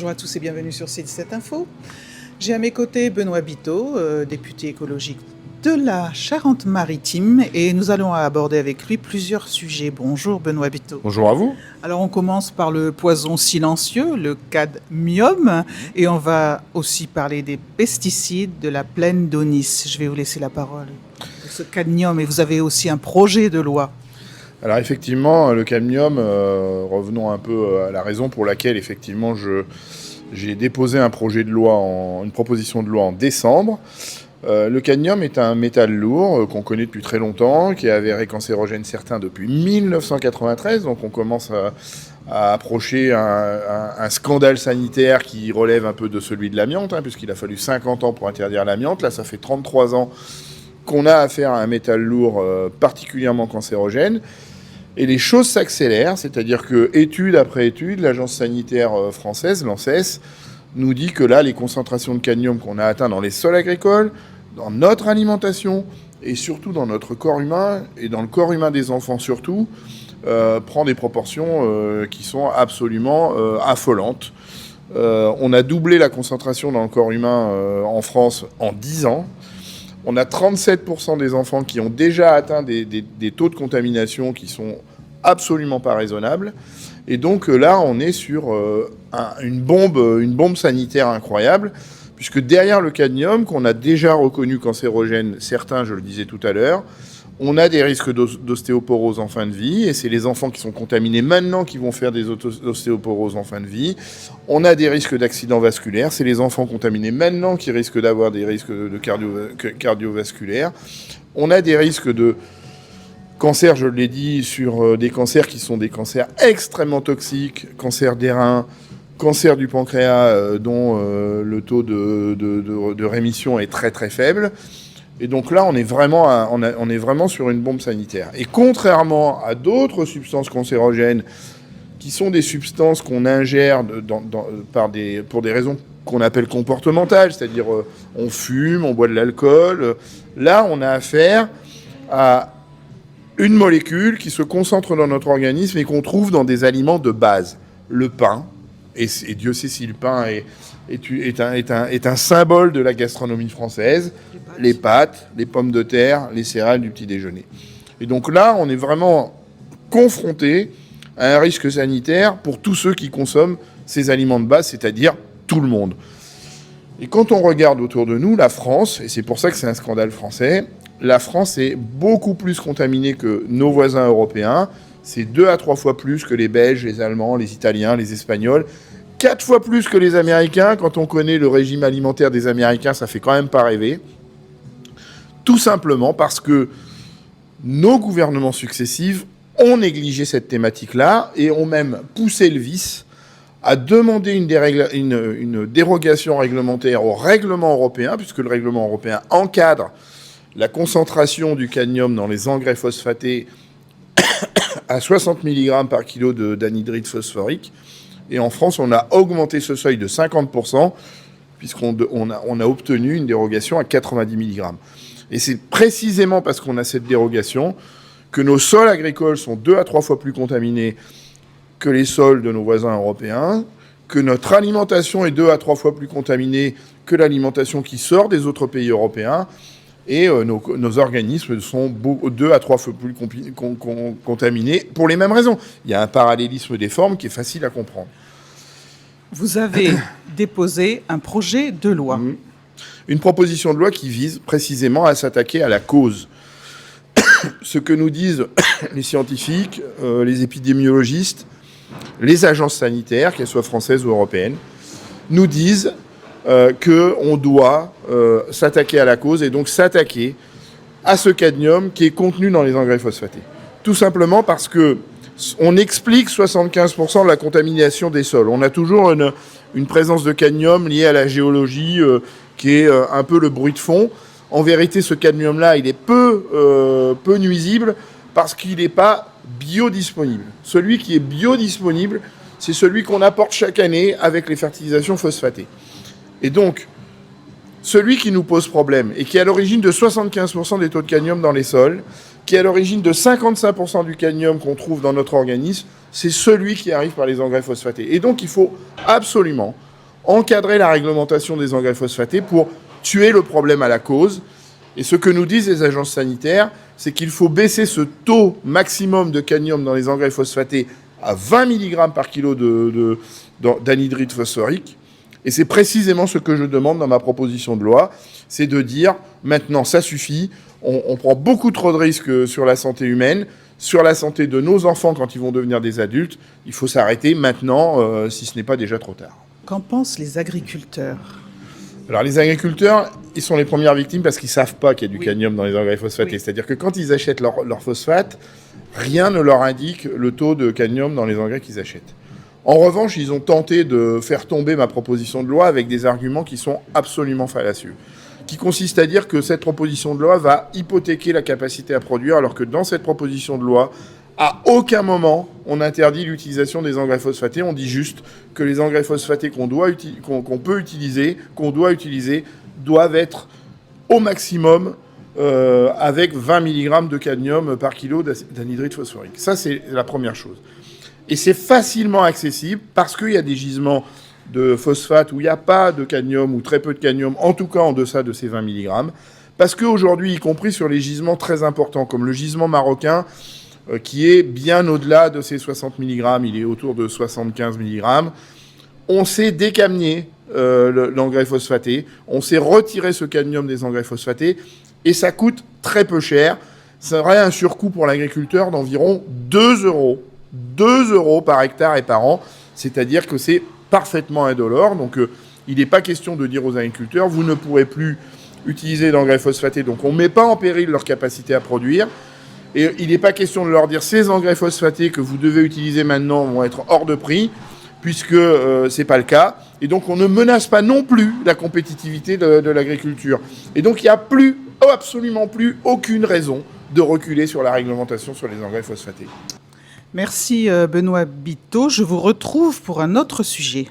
Bonjour à tous et bienvenue sur C17 Info. J'ai à mes côtés Benoît Biteau, député écologique de la Charente-Maritime, et nous allons aborder avec lui plusieurs sujets. Bonjour Benoît Biteau. Bonjour à vous. Alors on commence par le poison silencieux, le cadmium, et on va aussi parler des pesticides de la plaine d'Aunis. Je vais vous laisser la parole. Ce cadmium, et vous avez aussi un projet de loi. Alors effectivement, le cadmium, revenons un peu à la raison pour laquelle effectivement j'ai déposé un projet de loi, une proposition de loi en décembre. Le cadmium est un métal lourd qu'on connaît depuis très longtemps, qui est avéré cancérogène certain depuis 1993, donc on commence à approcher un scandale sanitaire qui relève un peu de celui de l'amiante, puisqu'il a fallu 50 ans pour interdire l'amiante. Là, ça fait 33 ans qu'on a affaire à un métal lourd particulièrement cancérogène. Et les choses s'accélèrent, c'est-à-dire que étude après étude, l'agence sanitaire française, l'ANSES, nous dit que là, les concentrations de cadmium qu'on a atteintes dans les sols agricoles, dans notre alimentation et surtout dans notre corps humain, et dans le corps humain des enfants surtout, prend des proportions qui sont absolument affolantes. On a doublé la concentration dans le corps humain en France en 10 ans. On a 37% des enfants qui ont déjà atteint des taux de contamination qui sont absolument pas raisonnables. Et donc là, on est sur une bombe sanitaire incroyable, puisque derrière le cadmium, qu'on a déjà reconnu cancérogène, certains, je le disais tout à l'heure, on a des risques d'ostéoporose en fin de vie, et c'est les enfants qui sont contaminés maintenant qui vont faire des ostéoporoses en fin de vie. On a des risques d'accidents vasculaires, c'est les enfants contaminés maintenant qui risquent d'avoir des risques de cardiovasculaires. On a des risques de cancer, je l'ai dit, sur des cancers qui sont des cancers extrêmement toxiques, cancer des reins, cancer du pancréas, dont le taux de rémission est très très faible. Et donc là, on est vraiment sur une bombe sanitaire. Et contrairement à d'autres substances cancérogènes, qui sont des substances qu'on ingère pour des raisons qu'on appelle comportementales, c'est-à-dire on fume, on boit de l'alcool, là, on a affaire à une molécule qui se concentre dans notre organisme et qu'on trouve dans des aliments de base. Le pain, et Dieu sait si le pain est un symbole de la gastronomie française, les pâtes, les pommes de terre, les céréales du petit déjeuner. Et donc là, on est vraiment confronté à un risque sanitaire pour tous ceux qui consomment ces aliments de base, c'est-à-dire tout le monde. Et quand on regarde autour de nous, la France, et c'est pour ça que c'est un scandale français, la France est beaucoup plus contaminée que nos voisins européens. C'est 2 à 3 fois plus que les Belges, les Allemands, les Italiens, les Espagnols. 4 fois plus que les Américains. Quand on connaît le régime alimentaire des Américains, ça fait quand même pas rêver. Tout simplement parce que nos gouvernements successifs ont négligé cette thématique-là et ont même poussé le vice à demander une dérogation réglementaire au règlement européen, puisque le règlement européen encadre la concentration du cadmium dans les engrais phosphatés à 60 mg par kilo d'anhydride phosphorique. Et en France, on a augmenté ce seuil de 50%, puisqu'on a obtenu une dérogation à 90 mg. Et c'est précisément parce qu'on a cette dérogation que nos sols agricoles sont 2 à 3 fois plus contaminés que les sols de nos voisins européens, que notre alimentation est 2 à 3 fois plus contaminée que l'alimentation qui sort des autres pays européens, et nos organismes sont 2 à 3 fois plus contaminés pour les mêmes raisons. Il y a un parallélisme des formes qui est facile à comprendre. Vous avez déposé un projet de loi. Une proposition de loi qui vise précisément à s'attaquer à la cause. Ce que nous disent les scientifiques, les épidémiologistes, les agences sanitaires, qu'elles soient françaises ou européennes, nous disent qu'on doit s'attaquer à la cause et donc s'attaquer à ce cadmium qui est contenu dans les engrais phosphatés. Tout simplement parce que on explique 75% de la contamination des sols. On a toujours une présence de cadmium liée à la géologie qui est un peu le bruit de fond. En vérité, ce cadmium-là, il est peu nuisible parce qu'il n'est pas biodisponible. Celui qui est biodisponible, c'est celui qu'on apporte chaque année avec les fertilisations phosphatées. Et donc, celui qui nous pose problème et qui est à l'origine de 75% des taux de cadmium dans les sols, qui est à l'origine de 55% du cadmium qu'on trouve dans notre organisme, c'est celui qui arrive par les engrais phosphatés. Et donc, il faut absolument encadrer la réglementation des engrais phosphatés pour tuer le problème à la cause. Et ce que nous disent les agences sanitaires, c'est qu'il faut baisser ce taux maximum de cadmium dans les engrais phosphatés à 20 mg par kilo d'anhydride phosphorique. Et c'est précisément ce que je demande dans ma proposition de loi, c'est de dire maintenant ça suffit, on prend beaucoup trop de risques sur la santé humaine, sur la santé de nos enfants quand ils vont devenir des adultes. Il faut s'arrêter maintenant, si ce n'est pas déjà trop tard. Qu'en pensent les agriculteurs ? Alors les agriculteurs, ils sont les premières victimes parce qu'ils ne savent pas qu'il y a du cadmium dans les engrais phosphatés. Oui. C'est-à-dire que quand ils achètent leur phosphate, rien ne leur indique le taux de cadmium dans les engrais qu'ils achètent. En revanche, ils ont tenté de faire tomber ma proposition de loi avec des arguments qui sont absolument fallacieux, qui consistent à dire que cette proposition de loi va hypothéquer la capacité à produire, alors que dans cette proposition de loi, à aucun moment, on interdit l'utilisation des engrais phosphatés. On dit juste que les engrais phosphatés qu'on doit utiliser, doivent être au maximum avec 20 mg de cadmium par kilo d'anhydride phosphorique. Ça, c'est la première chose. Et c'est facilement accessible parce qu'il y a des gisements de phosphate où il n'y a pas de cadmium ou très peu de cadmium, en tout cas en deçà de ces 20 mg. Parce qu'aujourd'hui, y compris sur les gisements très importants, comme le gisement marocain, qui est bien au-delà de ces 60 mg, il est autour de 75 mg, on sait décadmier l'engrais phosphaté, on sait retirer ce cadmium des engrais phosphatés, et ça coûte très peu cher. Ça aurait un surcoût pour l'agriculteur d'environ 2 euros. 2 euros par hectare et par an, c'est-à-dire que c'est parfaitement indolore. Donc il n'est pas question de dire aux agriculteurs, vous ne pourrez plus utiliser d'engrais phosphatés, donc on ne met pas en péril leur capacité à produire. Et il n'est pas question de leur dire, ces engrais phosphatés que vous devez utiliser maintenant vont être hors de prix, puisque ce n'est pas le cas. Et donc on ne menace pas non plus la compétitivité de l'agriculture. Et donc il n'y a absolument plus aucune raison de reculer sur la réglementation sur les engrais phosphatés. Merci Benoît Biteau. Je vous retrouve pour un autre sujet.